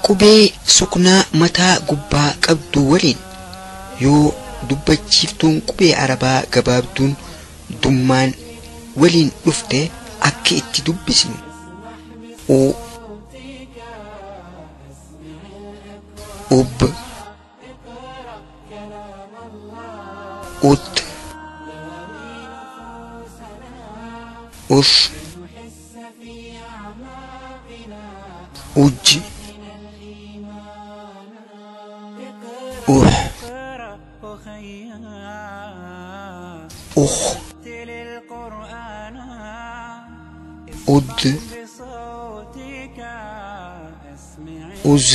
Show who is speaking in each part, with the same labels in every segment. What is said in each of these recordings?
Speaker 1: qubee suknaa mataa gubbaa qabdu waliin yoo dubbachiiftuun qubee arabaa gabaabduun dummaan waliin dhufte akka itti dubbisnu ub ut us uj ud uz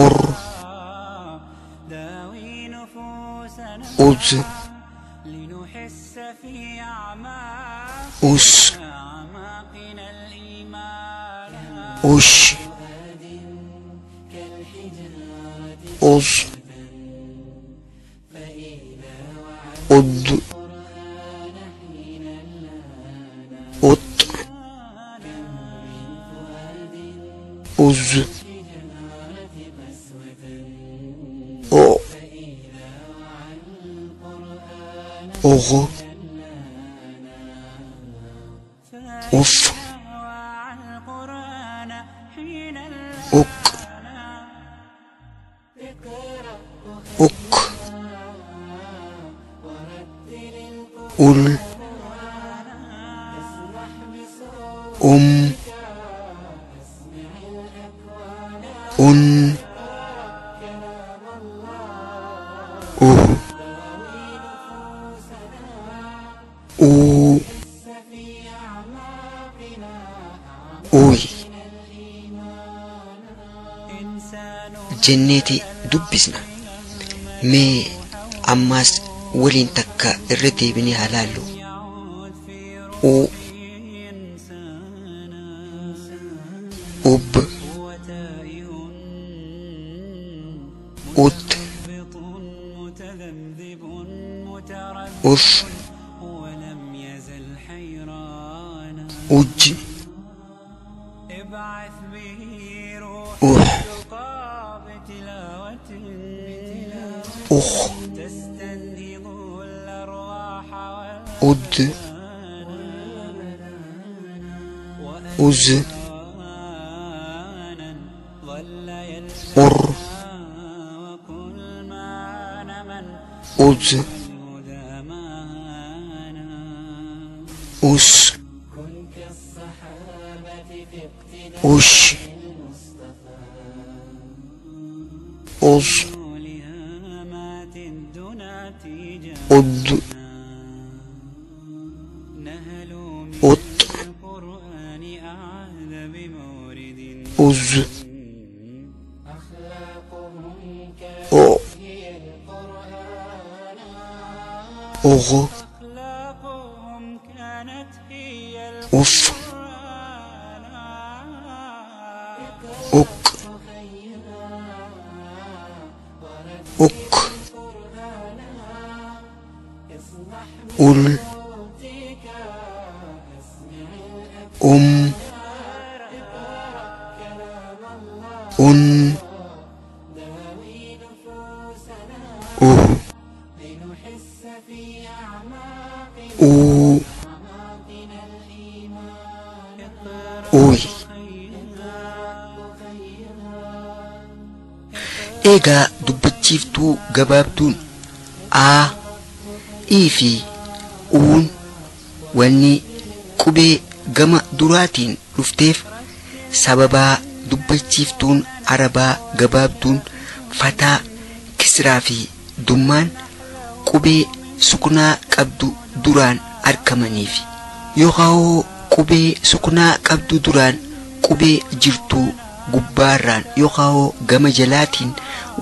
Speaker 1: ur uz us ush uz ud ut uz o ugh uf uk uk ul un uy jenneeti dubbisna mee ammaas waliin takka irra deebinee halaallu ub ut us uj ukh ud uz ur uz us ush uz ud ut uz o ugh uf uk uk ul un uy egaa dubbachiiftuu gabaabduun fi uun wanni qubee gama duraatiin dhufteef sababaa dubbachiiftuun arabaa gabaabduun fataa kisraa fi dummaan qubee suknaa qabdu duraan argamaniif yookaan qubee suknaa qabdu duraan qubee jirtuu gubbaarraan yookaan gama jalaatiin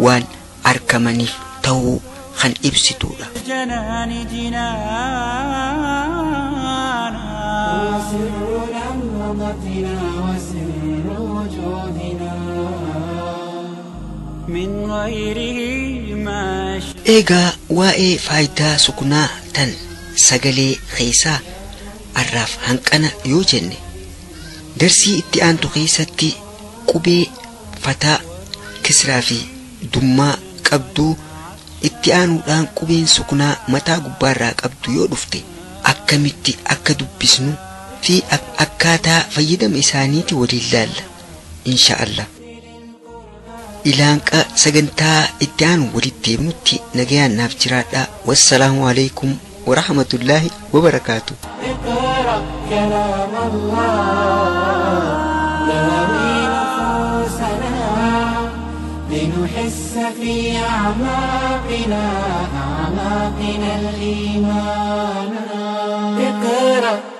Speaker 1: waan argamaniif ta'uu kan ibsituudha. Egaa waa'ee faayidaa suknaa tan sagalee keessaa arraaf hanqana yoo jenne darsii itti aantu keessatti qubee fataa kisraa fi dummaa qabdu itti aanuudhaan qubeen sukunaa mataa gubbaarraa qabdu yoo dhufte akkamitti akka dubbisnu fi akkaataa fayyadama isaaniiti waliin laalla inshaallah. ilaanqa sagantaa itti aanu walitti deemnutti nagayaan naaf jiraadha. wassalaamu alaykum warahmatullaahi wabarakaatuh.
Speaker 2: اقرأ كلام الله نهوي نفوسنا لنحس في أعماقنا الإيمان. اقرأ